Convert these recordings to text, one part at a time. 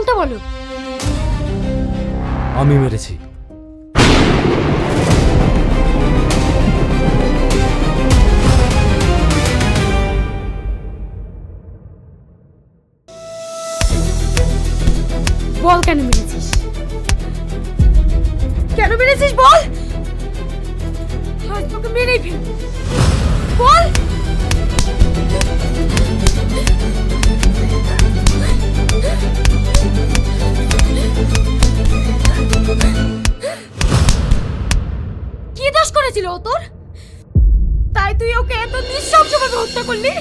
কারণটা বলো। আমি মেরেছি। বল কেন মেরেছিস? কেন মেরেছিস বল। আজ তোকে মেরেই ফেলবো। বল। কি দোষ করেছিল ও তোর? তাই তুই ওকে এত নিঃশংসভাবে হত্যা করলি?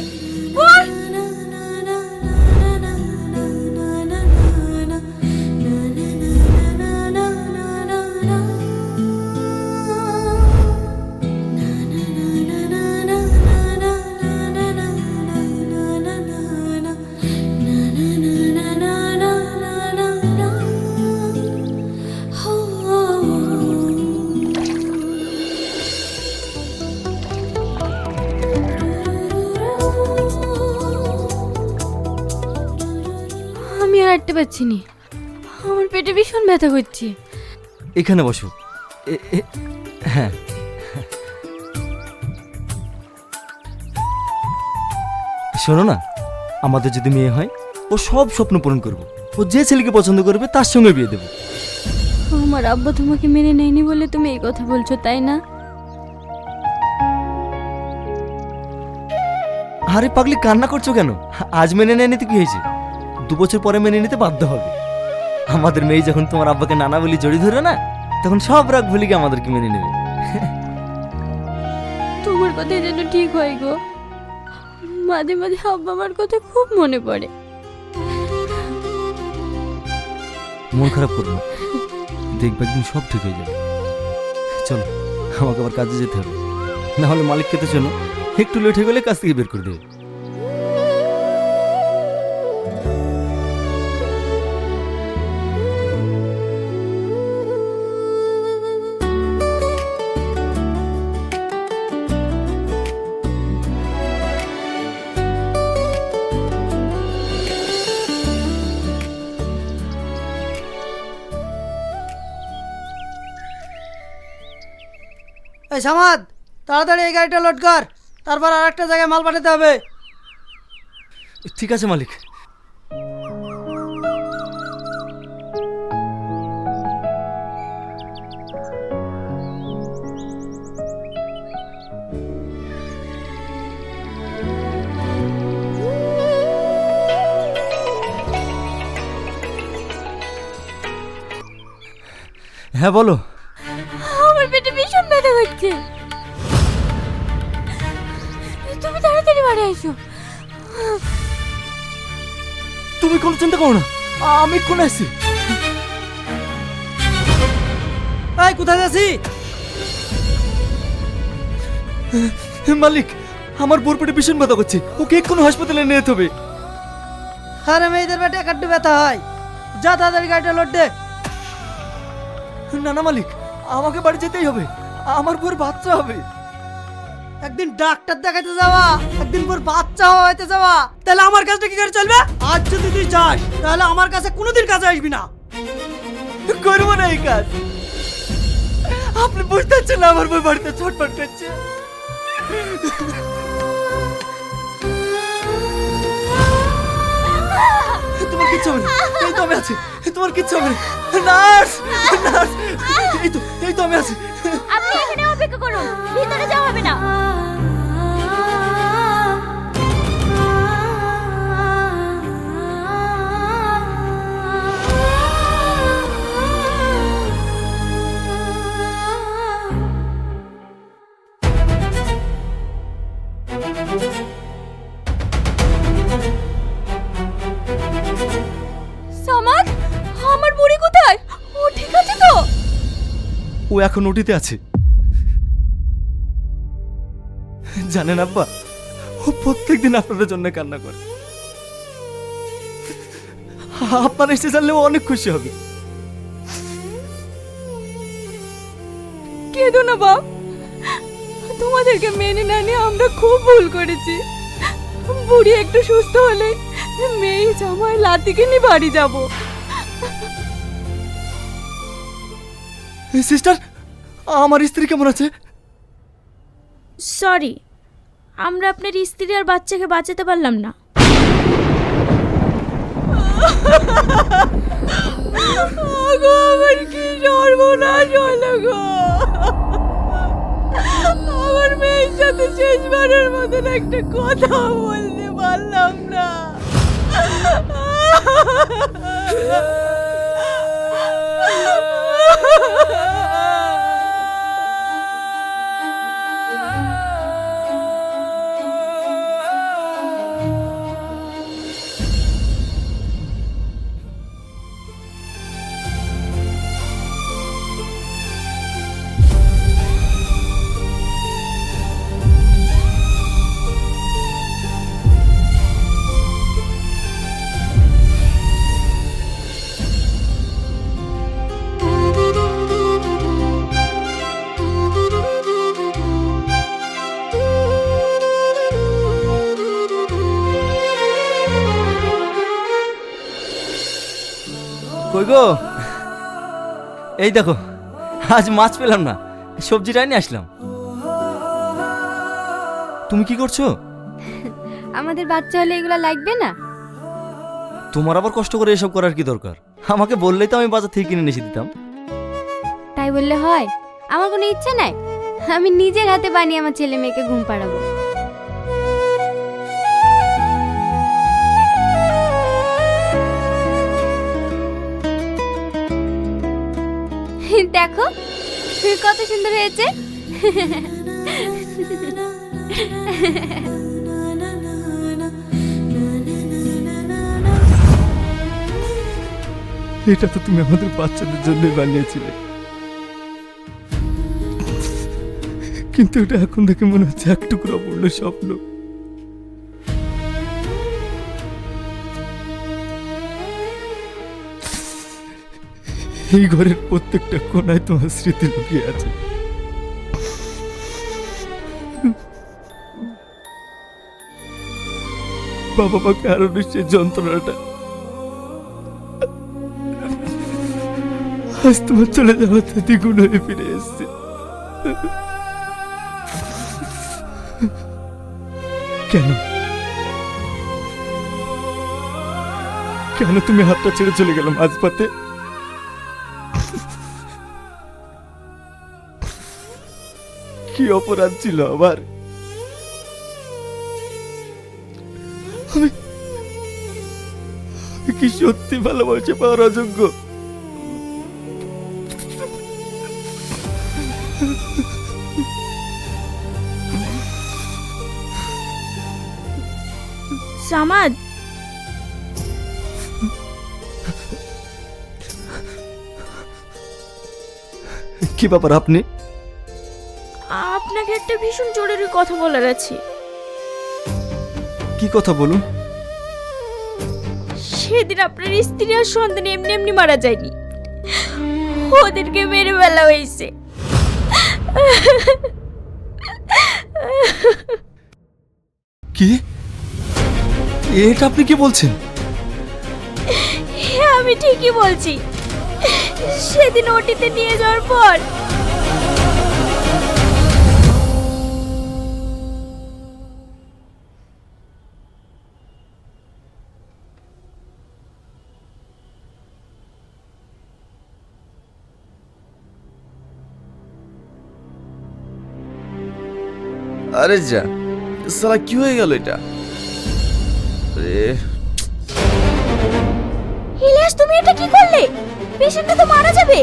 বল। আমি আর হাঁটতে পারছি না, আমার পেটে ভীষণ ব্যথা করছে। এখানে বসো। হ্যাঁ, শোনো না, আমাদের যদি মেয়ে হয় ও সব স্বপ্ন পূরণ করবো। ও যে ছেলেকে পছন্দ করবে তার সঙ্গে বিয়ে দেবো। আমার আব্বা তোমাকে মেনে নেয়নি বলে তুমি এই কথা বলছো, তাই না? আরে পাগলি, কান্না করছো কেন? আজ মেনে নেয়নি তো কি হয়েছে? 2 বছর পরে মেনে নিতে বাধ্য হবে। আমাদের মেয়ে যখন তোমার আব্বাকে নানা বলি জড়ি ধরে না, তখন সব রাগ ভুলে গিয়ে আমাদেরকে মেনে নেবে। তোমার কথা যেন ঠিক হয় গো। মাঝে মাঝে আব্বা আমার কথা খুব মনে পড়ে। মন খারাপ করো না, দেখবে একদিন সব ঠিক হয়ে যাবে। চলো, আমাকে আবার কাজে যেতে হবে, না হলে মালিককে তো শোনো একটু লেট হয়ে গেলে কাজ থেকে বের করে দেবে। এই সামাদ, তাড়াতাড়ি এই গাড়িটা লোড কর, তারপর আর একটা জায়গায় মাল পাঠাতে হবে। ঠিক আছে মালিক। হ্যাঁ বলো। আমার পেটে ভীষণ ব্যথা করছে, তুমি তাড়াতাড়ি বাড়ি এসো। তুমি কোনো চিন্তা করো না, আমি কোন আছি। এই কোথায় যাচ্ছি? মালিক, আমার বোর পেটে ভীষণ ব্যথা করছে, ওকে এক্ষুনি হাসপাতালে নিয়ে যেতে হবে। আরে মেয়েদের পেটে একটু ব্যথা হয়, যা তাড়াতাড়ি গাড়িটা লোড দে। না না মালিক, আমাকে বাড়ি যেতেই হবে, আমার বোর বাচ্চা হবে। একদিন ডাক্তার দেখাতে যাওয়া, একদিন পর বাচ্চা হইতে যাওয়া, তাহলে আমার কাজটা কি করে চলবে? আজ যদি তুই যাস তাহলে আমার কাছে কোনোদিন কাজে আসবি না। করবো না এই কাজ। আপনি বুঝতে পারছেন না আমার বই বাড়িতে ছটফট করছে। তোমার কিচ্ছু হবে না, এই তো আমি আছি। তোমার কিচ্ছু হবে না। নার্স, নার্স, এই তো আমি আছি। আপনি এখানে অপেক্ষা করুন, ভিতরে যাওয়া হবে না। সামাদ, আমার বুড়ি কোথায়? ও ঠিক আছে তো? ও এখন ওটিতে আছে। জানেন আব্বা, ও প্রত্যেকদিন আপনাদের জন্য কান্না করে। আপনার এসে জানলে ও অনেক খুশি হবে। কেঁদো না বাপ, তোমাদেরকে মেনে না নিয়ে আমরা খুব ভুল করেছি। বুড়ি একটু সুস্থ হলে মেয়ে জামাই লাতিকে নিয়ে বাড়ি যাব। সিস্টার, আমার স্ত্রী কেমন আছে? সরি, আমরা আপনার স্ত্রী আর বাচ্চাকে বাঁচাতে পারলাম না। আমার কি সর্বনাশ হলো গো! আমার মেয়ের সাথে শেষবারের মতন একটা কথা বলতে পারলাম না। কই গো, এই দেখো, আজ মাছ পেলাম না, সবজিটাই নিয়ে আসলাম। তুমি কি করছো? আমাদের বাচ্চা হলে এগুলো লাগবে না? তোমার আবার কষ্ট করে এসব করার কি দরকার? আমাকে বললেই তো আমি বাজার থেকে কিনে এসে দিতাম। তাই বললে হয়? আমার কোনো ইচ্ছে নাই, আমি নিজের হাতে বানিয়ে আমার ছেলে মেয়েকে ঘুম পাড়াবো। দেখো কত সুন্দর হয়েছে। এটা তো তুমি আমাদের বাচ্চাদের জন্য বানিয়েছিলে, কিন্তু এটা এখন দেখে মনে হচ্ছে এক টুকরো অপূর্ণ স্বপ্ন। এই ঘরের প্রত্যেকটা কোণায় তোমার স্মৃতি লুকিয়ে আছে। বাবা মাকে হারানোর সে যন্ত্রণাটা আজ তোমার চলে যাওয়াতে দ্বিগুণ হয়ে ফিরে এসছে। কেন কেন তুমি হাতটা ছেড়ে চলে গেলাম মাঝপথে? কি অপরাধ ছিল আবার? আমি কি সত্যি ভালোবাসা পাওয়ার অযোগ্য? সামাদ, কি ব্যাপার আপনি? আপনাকে একটা ভীষণ জরুরি কথা বলার আছে। কি কথা বলুন? সেদিন আপনার স্ত্রী আর সন্তান এমনি এমনি মারা যায়নি, ওদেরকে মেরে ফেলা হয়েছে। কি? এটা আপনি কি বলছেন? হ্যাঁ, আমি ঠিকই বলছি। সেদিন ওটিতে নিয়ে যাওয়ার পর আরে যা, সালা কি হয়ে গেল এটা? আরে ইলিয়াস, তুমি এটা কি করলে? পেশেন্টটা তো মারা যাবে।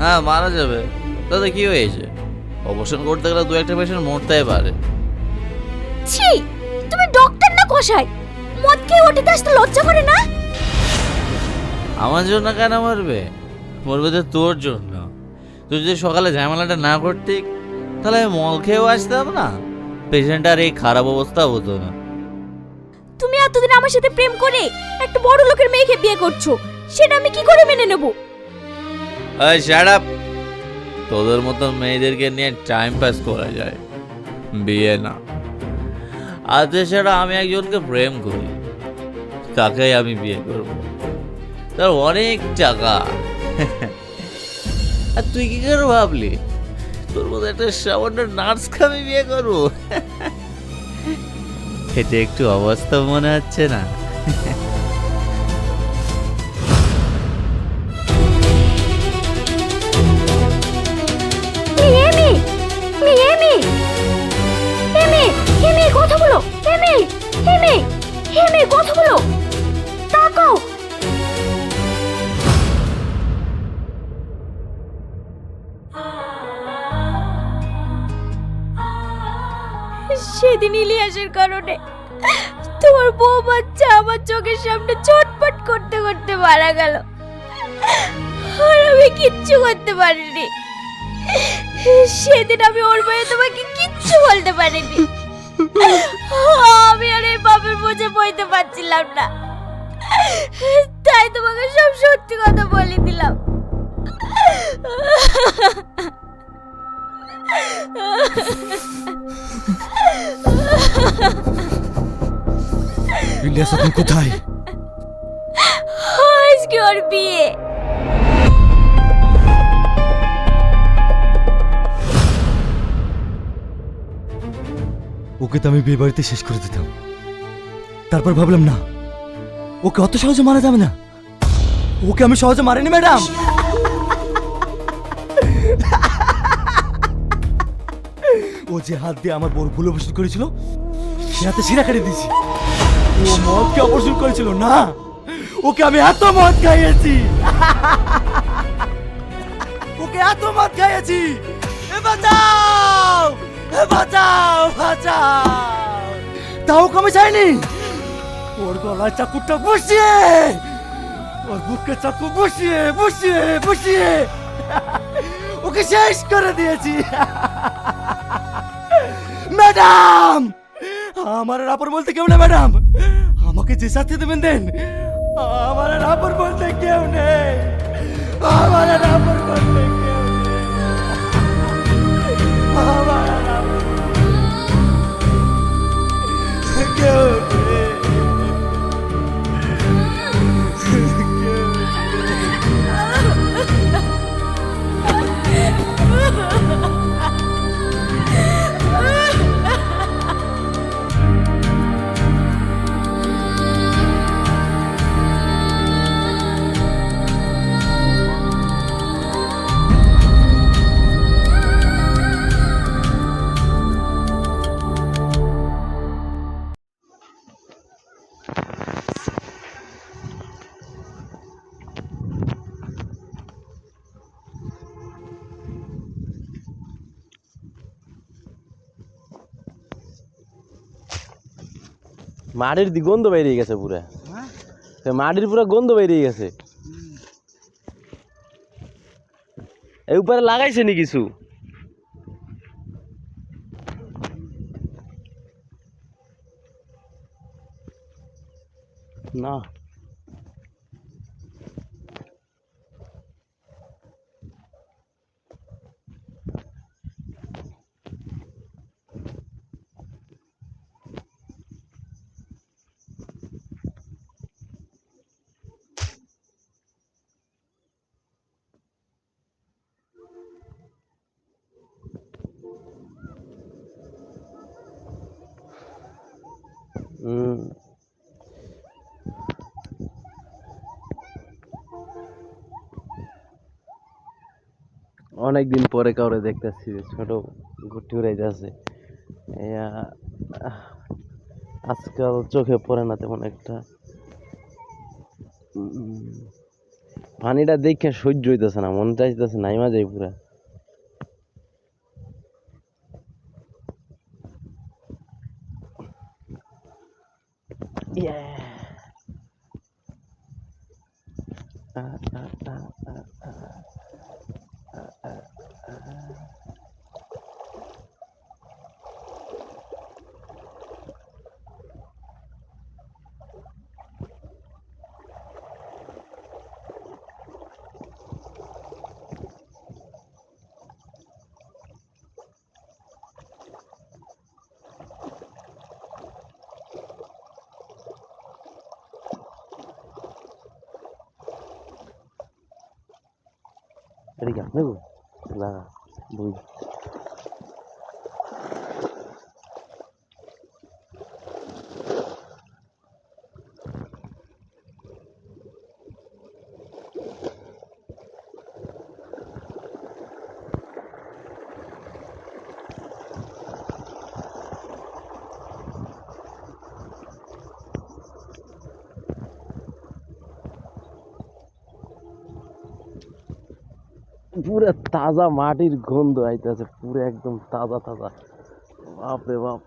হ্যাঁ, মারা যাবে। তাতে কি হয়েছে? অপারেশন করতে গেলে দু একটা পেশেন্ট মরতেই পারে। ছি, তুমি ডক্টর না কসাই? মদ খেয়ে ওটিতে আসতে লজ্জা করে না? আমার জন্য কেন মরবে? মরবে তো তোর জন্য। তুই যদি সকালে ঝামেলাটা না করতি তাহলে আমি মল খেয়েও আসতাম না, পেশেন্টার এই খারাপ অবস্থা হতো না। তুমি এতদিন আমার সাথে প্রেম করে একটা বড় লোকের মেয়েকে বিয়ে করছো, সেটা আমি কি করে মেনে নেব? এই শাট আপ! তোদের মতো মেয়েদেরকে নিয়ে টাইম পাস করা যায়, বিয়ে না। আর তাছাড়া আমি একজনকে প্রেম করি, তাকেই আমি বিয়ে করব। তার অনেক টাকা। আর তুই কি করে ভাবলি তোর মতো একটা সামান্য নার্সকে আমি বিয়ে করবো? এটা একটু অবাস্তব মনে হচ্ছে না? এমি এমি এমি এমি কথা বলো, এমি এমি এমি কথা বলো, তাকাও। সেদিন ইলিয়াসের কারণে তোমার বউ বাচ্চা আমার চোখের সামনে ছটফট করতে করতে মারা গেল, আর আমি কিচ্ছু করতে পারিনি। সেদিন আমি ওর ভয়ে তোমাকে কিচ্ছু বলতে পারিনি। আমি আর এই পাপের বোঝে বইতে পারছিলাম না, তাই তোমাকে সব সত্যি কথা বলে দিলাম। ইলিয়াস এখন কোথায়? আজকে ওর বিয়ে। ওকে তো আমি বিয়ে বাড়িতে শেষ করে দিতাম, তারপর ভাবলাম না, ওকে অত সহজে মারা যাবে না। ওকে আমি সহজে মারিনি ম্যাডাম। ও যে হাত দিয়ে আমার বড় ভুল অপারেশন করেছিল, সে হাতে শিরা কেটে দিয়েছি। ও মদকে অপারেশন করেছিল না, ওকে আমি এত মদ খাইয়েছি, ওকে এত মদ খাইয়েছি। এ বাঁচাও, এ বাঁচাও, বাঁচাও। তাও ওকে আমি চাইনি। ওর গলায় চাকুটা বসিয়ে, ওর বুকে চাকু বসিয়ে বসিয়ে বসিয়ে ওকে শেষ করে দিয়েছি। ম্যাডাম, আমার আর আপন বলতে কেউ না ম্যাডাম। আমাকে যে সাথে দেবেন দেন, আমার আর আপন বলতে কেউ নেই। আমার আর আপন বলতে কেউ নেই। আমার আর আপন কেউ নেই। মাটির দি গন্ধ বেরিয়ে গেছে পুরা, মাটির পুরা গন্ধ বেরিয়ে গেছে। এই উপরে লাগাইছে নি কিছু? না, অনেকদিন পরে কাউরে দেখতেছি ছোট ঘুরতে উড়াইতেছে। আজকাল চোখে পড়ে না তেমন একটা। পানিটা দেখে সহ্য হইতেছে না, মন চাইতেছে নাইমা যাই পুরা। এদিকে দেখো না বুঝ পুরো তাজা মাটির গন্ধ আইতেছে, পুরো একদম তাজা তাজা। বাপ রে বাপ।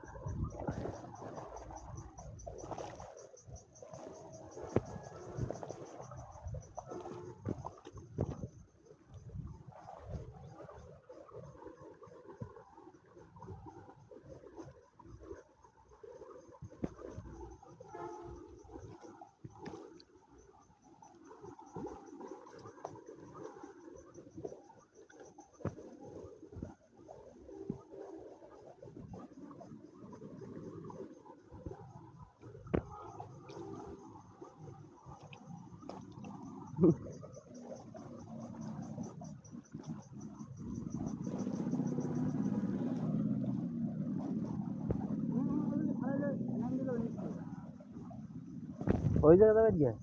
ওই জায়গা যাবে গিয়া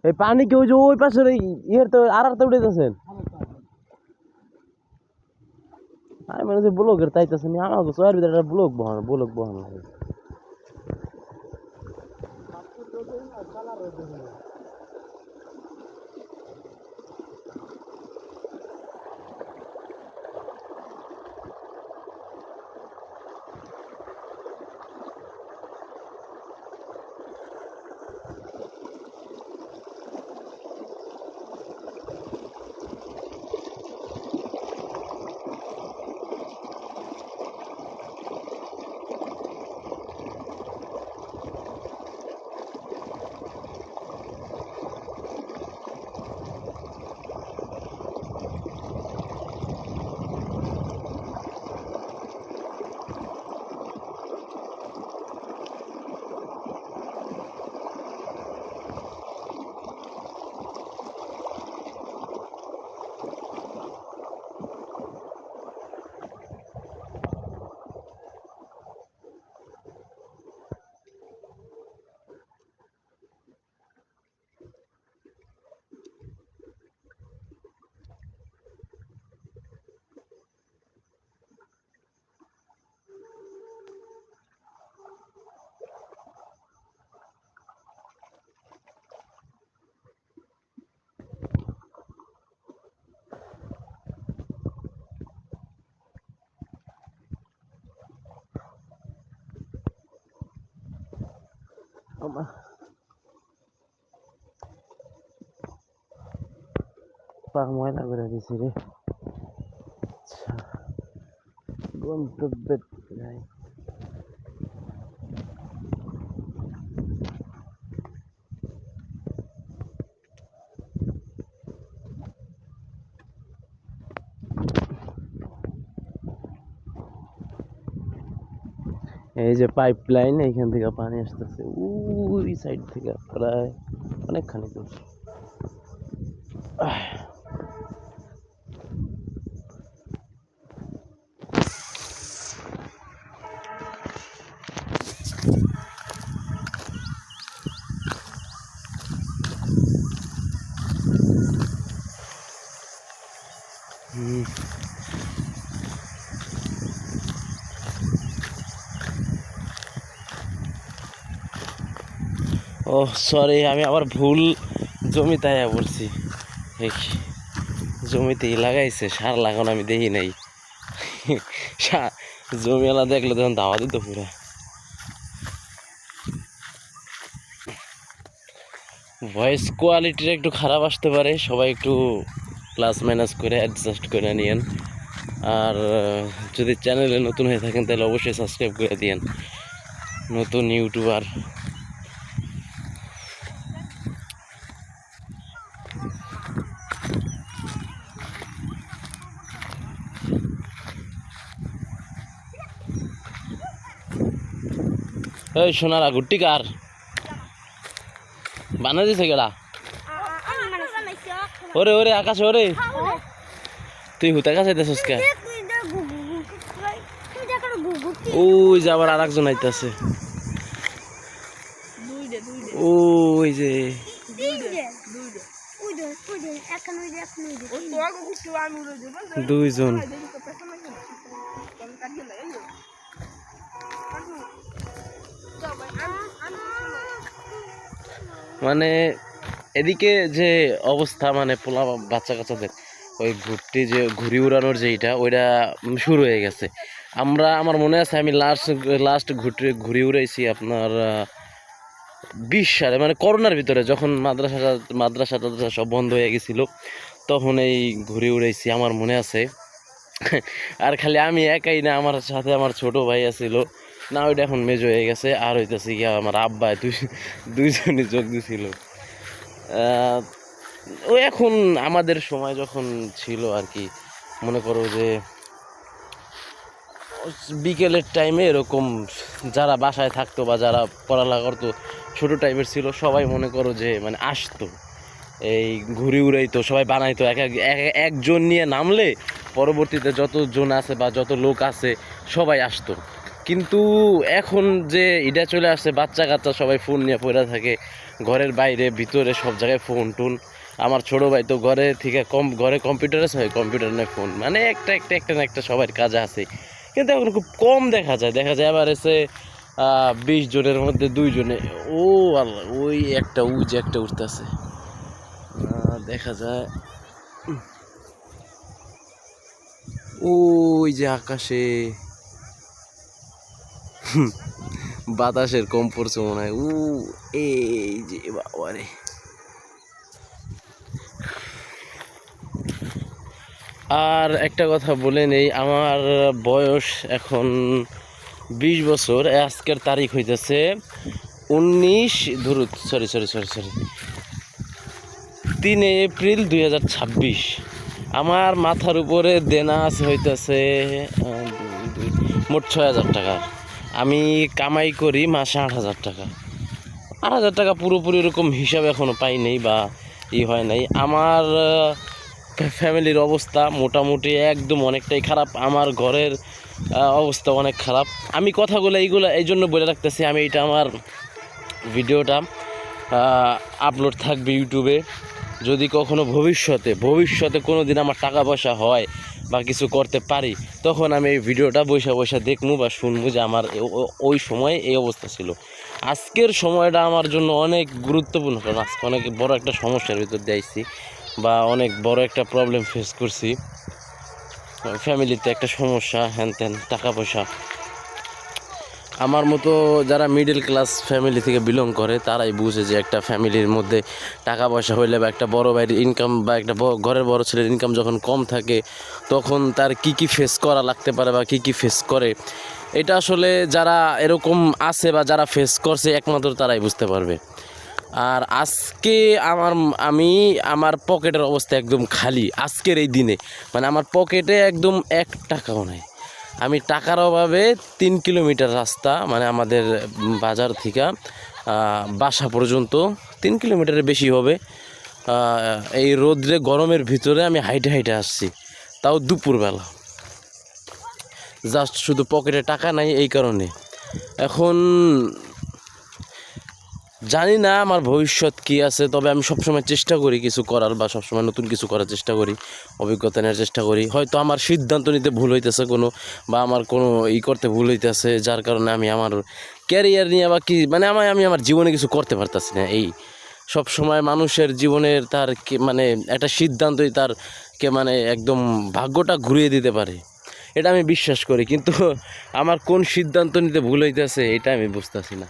এই পানি কি ওই যে ওই পাশের ওই ইয়ের তো আর তো উঠেছেন। আমি মনে হচ্ছে ব্লকের তাইতেছেন আমার সোয়ার ভিতরে একটা ব্লক বহন লাগে। পা ময়লা করে দিছি রে। আচ্ছা গন্তব্যে যাই। এই যে পাইপ লাইন, এইখান থেকে পানি আসতেছে ওই সাইড থেকে প্রায় অনেকখানি দূর। ও সরি, আমি আবার ভুল জমিতে আয়া পড়ছি। জমিতেই লাগাইছে, সার লাগানো আমি দেখি নাই। জমিওয়ালা দেখলে তখন দাওয়া দিত পুরা। ভয়েস কোয়ালিটিটা একটু খারাপ আসতে পারে, সবাই একটু প্লাস মাইনাস করে অ্যাডজাস্ট করে নিয়েন। আর যদি চ্যানেলে নতুন হয়ে থাকেন তাহলে অবশ্যই সাবস্ক্রাইব করে দিয়েন, নতুন ইউটিউবার। এই সোনারা গুট্টি কার? বানা দিছে গেলা ওরে ওরে আকাশ ওরে তুই হুতা কাছে দেছিস কে ওই যে আবার আর একজন আইতাছে ওই যে দুইজন মানে এদিকে যে অবস্থা মানে পোলা বাচ্চা কাচ্চাদের ওই ঘুরতে যে ঘুড়ি উড়ানোর যেইটা ওইটা শুরু হয়ে গেছে। আমার মনে আছে আমি লাস্ট ঘুড়ি উড়াইছি আপনার 20 সালে মানে করোনার ভিতরে যখন মাদ্রাসা সব বন্ধ হয়ে গেছিল তখন এই ঘুড়ি উড়াইছি আমার মনে আছে। আর খালি আমি একাই না, আমার সাথে আমার ছোট ভাই আছিল না, ওইটা এখন মেজ হয়ে গেছে। আর হইতেছে গিয়া আমার আব্বা দুইজনই যোগ দিছিল। ও এখন আমাদের সময় যখন ছিল আর কি, মনে করো যে বিকেলের টাইমে এরকম যারা বাসায় থাকতো বা যারা পড়ালেখা করতো ছোটো টাইপের ছিল সবাই মনে করো যে মানে আসতো, এই ঘুড়ি উড়াইতো, সবাই বানাইতো। একজন নিয়ে নামলে পরবর্তীতে যতজন আছে বা যত লোক আছে সবাই আসতো। কিন্তু এখন যে এটা চলে আসছে বাচ্চা কাচ্চা সবাই ফোন নিয়ে পড়ে থাকে, ঘরের বাইরে ভিতরে সব জায়গায় ফোন টোন। আমার ছোটো ভাই তো ঘরে থেকে ঘরে কম্পিউটার আছে, কম্পিউটার নেই ফোন, মানে একটা না একটা সবার কাজে আছে। কিন্তু এখন খুব কম দেখা যায় আবার এসে 20 জনের মধ্যে 2 জনে। ও আল্লাহ, ওই যে একটা উঠতেছে দেখা যায়, ওই যে আকাশে বাতাসের কম পড়ছে মনে হয়। এই যে বাবারে, আর একটা কথা বলে নেই, আমার বয়স এখন 20 বছর। আজকের তারিখ হইতেছে 3 এপ্রিল 2026। আমার মাথার উপরে দেনা আছে হইতেছে মোট 6,000 টাকা। আমি কামাই করি মাসে 8,000 টাকা। 8,000 টাকা পুরোপুরি এরকম হিসাব এখনও পাই নাই বা হয় নাই। আমার ফ্যামিলির অবস্থা মোটামুটি একদম অনেকটাই খারাপ, আমার ঘরের অবস্থা অনেক খারাপ। আমি কথাগুলো এই জন্য বলে রাখতেছি, আমি এটা আমার ভিডিওটা আপলোড থাকবে ইউটিউবে। যদি কখনো ভবিষ্যতে কোনো দিন আমার টাকা পয়সা হয় বা কিছু করতে পারি, তখন আমি এই ভিডিওটা বসে দেখবো বা শুনবো যে আমার ওই সময় এই অবস্থা ছিল। আজকের সময়টা আমার জন্য অনেক গুরুত্বপূর্ণ, কারণ আজকে অনেক বড় একটা সমস্যার ভিতর দিয়েছি বা অনেক বড় একটা প্রবলেম ফেস করছি। ফ্যামিলিতে একটা সমস্যা, হ্যান ত্যান, টাকা পয়সা। আমার মতো যারা মিডল ক্লাস ফ্যামিলি থেকে বিলং করে তারাই বুঝে যে একটা ফ্যামিলির মধ্যে টাকা পয়সা হইলে বা একটা বড় ভাইয়ের ইনকাম বা একটা ঘরের বড় ছেলের ইনকাম যখন কম থাকে তখন তার কি ফেস করা লাগতে পারে বা কি ফেস করে, এটা আসলে যারা এরকম আছে বা যারা ফেস করছে একমাত্র তারাই বুঝতে পারবে। আর আজকে আমি আমার পকেটের অবস্থা একদম খালি আজকের এই দিনে, মানে আমার পকেটে একদম 1 টাকাও নাই। আমি টাকার অভাবে 3 কিলোমিটার রাস্তা, মানে আমাদের বাজার থেকে বাসা পর্যন্ত 3 কিলোমিটারের বেশি হবে, এই রোদ্রে গরমের ভিতরে আমি হাইটে আসছি, তাও দুপুরবেলা। জাস্ট শুধু পকেটে টাকা নাই এই কারণে। এখন জানি না আমার ভবিষ্যৎ কী আছে, তবে আমি সবসময় চেষ্টা করি কিছু করার বা সবসময় নতুন কিছু করার চেষ্টা করি, অভিজ্ঞতা নেওয়ার চেষ্টা করি। হয়তো আমার সিদ্ধান্ত নিতে ভুল হইতেছে কোনো, বা আমার কোনো করতে ভুল হইতেছে, যার কারণে আমি আমার ক্যারিয়ার নিয়ে বা কি মানে আমি আমার জীবনে কিছু করতে পারতেছি না। এই সব সময় মানুষের জীবনের তার মানে একটা সিদ্ধান্তই তার মানে একদম ভাগ্যটা ঘুরিয়ে দিতে পারে, এটা আমি বিশ্বাস করি। কিন্তু আমার কোন সিদ্ধান্ত নিতে ভুল হইতেছে এটা আমি বুঝতেছি না।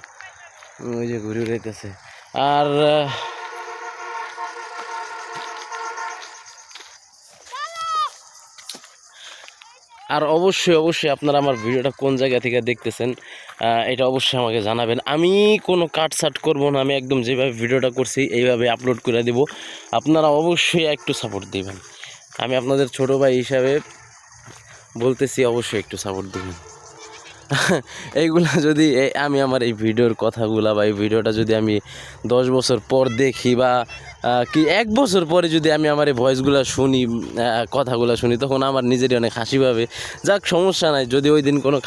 ওই যে ঘুরে উড়াইতেছে। আর অবশ্যই আপনারা আমার ভিডিওটা কোন জায়গা থেকে দেখতেছেন এটা অবশ্যই আমাকে জানাবেন। আমি কোনো কাটছাট করব না, আমি একদম যেভাবে ভিডিওটা করছি এইভাবে আপলোড করে দেব। আপনারা অবশ্যই একটু সাপোর্ট দিবেন, আমি আপনাদের ছোট ভাই হিসাবে বলতেছি, অবশ্যই একটু সাপোর্ট দিবেন। এইগুলা যদি আমি আমার এই ভিডিওর কথাগুলা বা এই ভিডিওটা যদি আমি 10 বছর পর দেখি বা কি 1 বছর পরে যদি আমি আমার এই ভয়েসগুলো শুনি, কথাগুলো শুনি, তখন আমার নিজেরই অনেক হাসি পাবে। যাক, সমস্যা নাই, যদি ওই দিন কোনো